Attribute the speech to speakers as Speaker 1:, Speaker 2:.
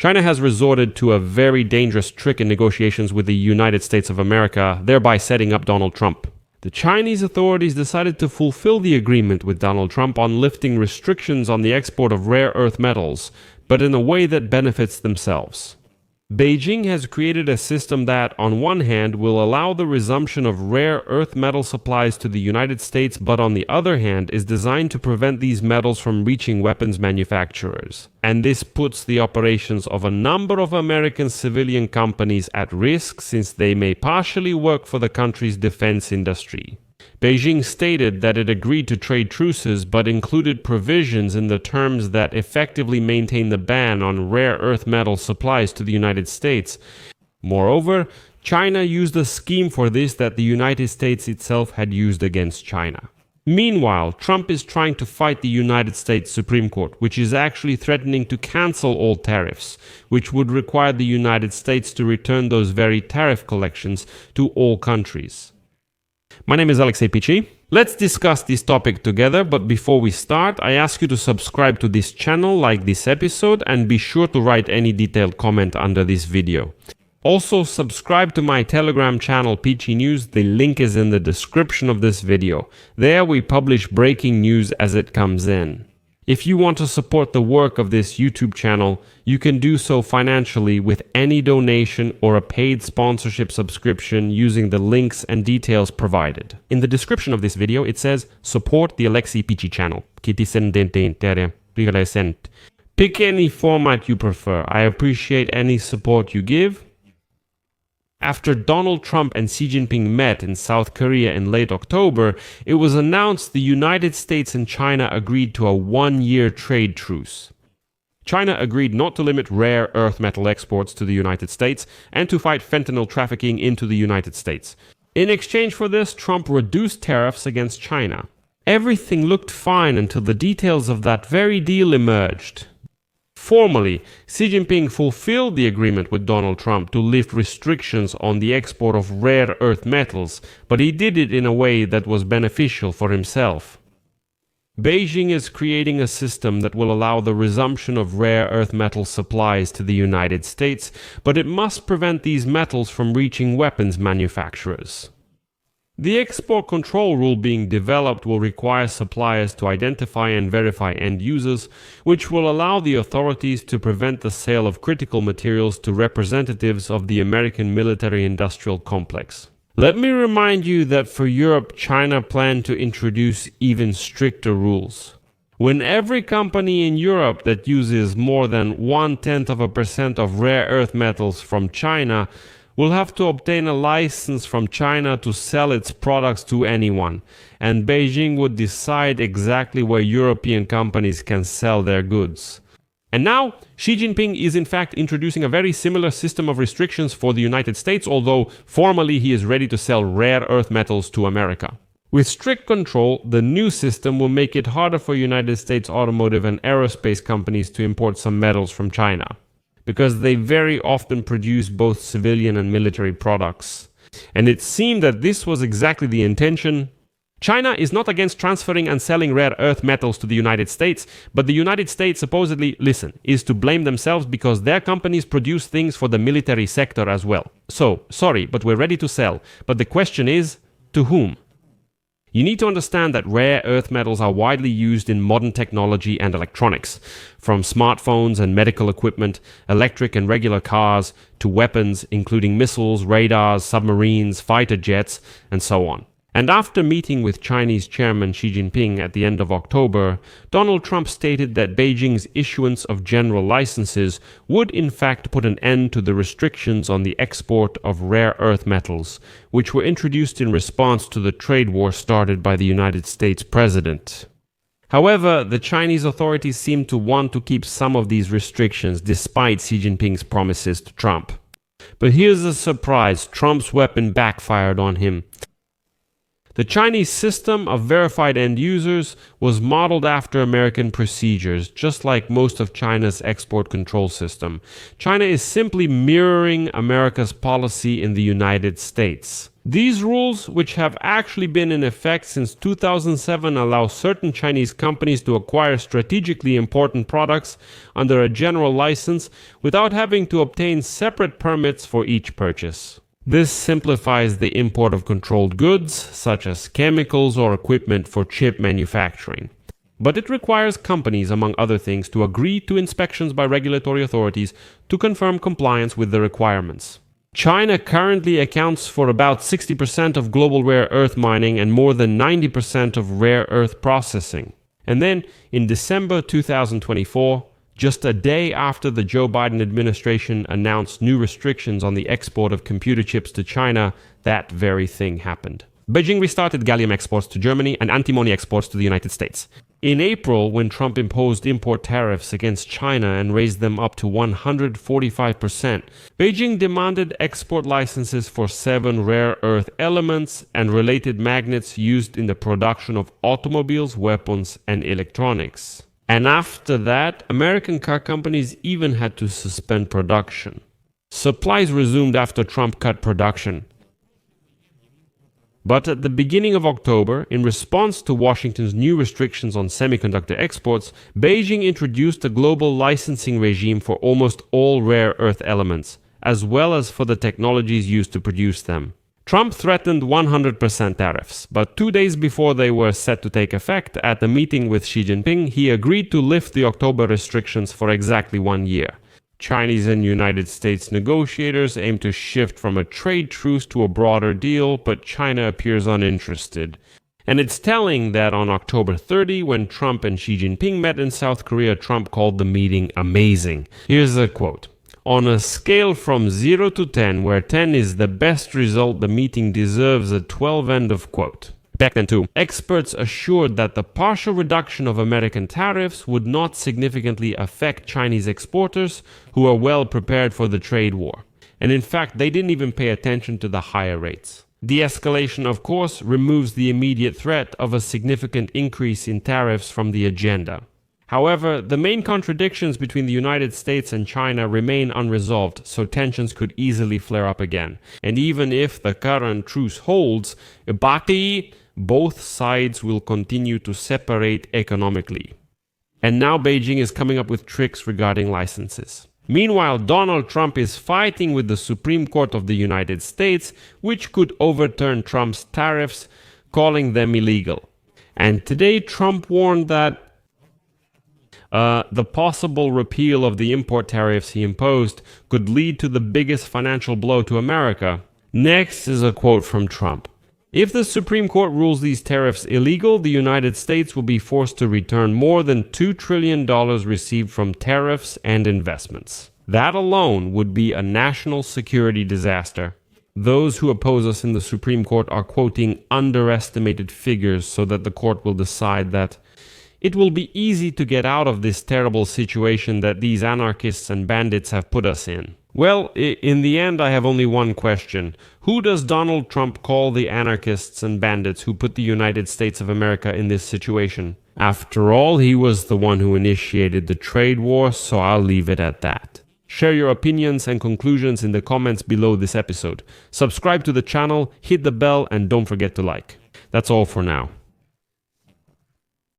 Speaker 1: China has resorted to a very dangerous trick in negotiations with the United States of America, thereby setting up Donald Trump. The Chinese authorities decided to fulfill the agreement with Donald Trump on lifting restrictions on the export of rare earth metals, but in a way that benefits themselves. Beijing has created a system that, on one hand, will allow the resumption of rare earth metal supplies to the United States, but on the other hand, is designed to prevent these metals from reaching weapons manufacturers. And this puts the operations of a number of American civilian companies at risk, since they may partially work for the country's defense industry. Beijing stated that it agreed to trade truces but included provisions in the terms that effectively maintain the ban on rare earth metal supplies to the United States. Moreover, China used a scheme for this that the United States itself had used against China. Meanwhile, Trump is trying to fight the United States Supreme Court, which is actually threatening to cancel all tariffs, which would require the United States to return those very tariff collections to all countries. My name is Alexei Pichi. Let's discuss this topic together, but before we start, I ask you to subscribe to this channel, like this episode, and be sure to write any detailed comment under this video. Also, subscribe to my Telegram channel Pichi News, the link is in the description of this video. There we publish breaking news as it comes in. If you want to support the work of this YouTube channel, you can do so financially with any donation or a paid sponsorship subscription using the links and details provided. In the description of this video, it says, support the Alexei Pichi channel. Pick any format you prefer. I appreciate any support you give. After Donald Trump and Xi Jinping met in South Korea in late October, it was announced the United States and China agreed to a one-year trade truce. China agreed not to limit rare earth metal exports to the United States and to fight fentanyl trafficking into the United States. In exchange for this, Trump reduced tariffs against China. Everything looked fine until the details of that very deal emerged. Formally, Xi Jinping fulfilled the agreement with Donald Trump to lift restrictions on the export of rare earth metals, but he did it in a way that was beneficial for himself. Beijing is creating a system that will allow the resumption of rare earth metal supplies to the United States, but it must prevent these metals from reaching weapons manufacturers. The export control rule being developed will require suppliers to identify and verify end users, which will allow the authorities to prevent the sale of critical materials to representatives of the American military-industrial complex. Let me remind you that for Europe, China planned to introduce even stricter rules. When every company in Europe that uses more than 0.1% of rare earth metals from China will have to obtain a license from China to sell its products to anyone, and Beijing would decide exactly where European companies can sell their goods. And now, Xi Jinping is in fact introducing a very similar system of restrictions for the United States, although formally he is ready to sell rare earth metals to America. With strict control, the new system will make it harder for United States automotive and aerospace companies to import some metals from China, because they very often produce both civilian and military products. And it seemed that this was exactly the intention. China is not against transferring and selling rare earth metals to the United States, but the United States supposedly, is to blame themselves because their companies produce things for the military sector as well. So, sorry, but we're ready to sell. But the question is, to whom? You need to understand that rare earth metals are widely used in modern technology and electronics, from smartphones and medical equipment, electric and regular cars, to weapons, including missiles, radars, submarines, fighter jets, and so on. And after meeting with Chinese Chairman Xi Jinping at the end of October, Donald Trump stated that Beijing's issuance of general licenses would in fact put an end to the restrictions on the export of rare earth metals, which were introduced in response to the trade war started by the United States president. However, the Chinese authorities seem to want to keep some of these restrictions despite Xi Jinping's promises to Trump. But here's a surprise: Trump's weapon backfired on him. The Chinese system of verified end users was modeled after American procedures, just like most of China's export control system. China is simply mirroring America's policy in the United States. These rules, which have actually been in effect since 2007, allow certain Chinese companies to acquire strategically important products under a general license without having to obtain separate permits for each purchase. This simplifies the import of controlled goods, such as chemicals or equipment for chip manufacturing. But it requires companies, among other things, to agree to inspections by regulatory authorities to confirm compliance with the requirements. China currently accounts for about 60% of global rare earth mining and more than 90% of rare earth processing. And then, in December 2024, just a day after the Joe Biden administration announced new restrictions on the export of computer chips to China, that very thing happened. Beijing restarted gallium exports to Germany and antimony exports to the United States. In April, when Trump imposed import tariffs against China and raised them up to 145%, Beijing demanded export licenses for 7 rare earth elements and related magnets used in the production of automobiles, weapons, and electronics. And after that, American car companies even had to suspend production. Supplies resumed after Trump cut production. But at the beginning of October, in response to Washington's new restrictions on semiconductor exports, Beijing introduced a global licensing regime for almost all rare earth elements, as well as for the technologies used to produce them. Trump threatened 100% tariffs, but 2 days before they were set to take effect, at a meeting with Xi Jinping, he agreed to lift the October restrictions for exactly 1 year. Chinese and United States negotiators aim to shift from a trade truce to a broader deal, but China appears uninterested. And it's telling that on October 30, when Trump and Xi Jinping met in South Korea, Trump called the meeting amazing. Here's a quote. On a scale from 0 to 10, where 10 is the best result, the meeting deserves a 12, end of quote. Back then too, experts assured that the partial reduction of American tariffs would not significantly affect Chinese exporters who are well prepared for the trade war. And in fact, they didn't even pay attention to the higher rates. De-escalation, of course, removes the immediate threat of a significant increase in tariffs from the agenda. However, the main contradictions between the United States and China remain unresolved, so tensions could easily flare up again. And even if the current truce holds, both sides will continue to separate economically. And now Beijing is coming up with tricks regarding licenses. Meanwhile, Donald Trump is fighting with the Supreme Court of the United States, which could overturn Trump's tariffs, calling them illegal. And today Trump warned that the possible repeal of the import tariffs he imposed could lead to the biggest financial blow to America. Next is a quote from Trump. If the Supreme Court rules these tariffs illegal, the United States will be forced to return more than $2 trillion received from tariffs and investments. That alone would be a national security disaster. Those who oppose us in the Supreme Court are quoting underestimated figures so that the court will decide that it will be easy to get out of this terrible situation that these anarchists and bandits have put us in. Well, in the end, I have only one question. Who does Donald Trump call the anarchists and bandits who put the United States of America in this situation? After all, he was the one who initiated the trade war, so I'll leave it at that. Share your opinions and conclusions in the comments below this episode. Subscribe to the channel, hit the bell, and don't forget to like. That's all for now.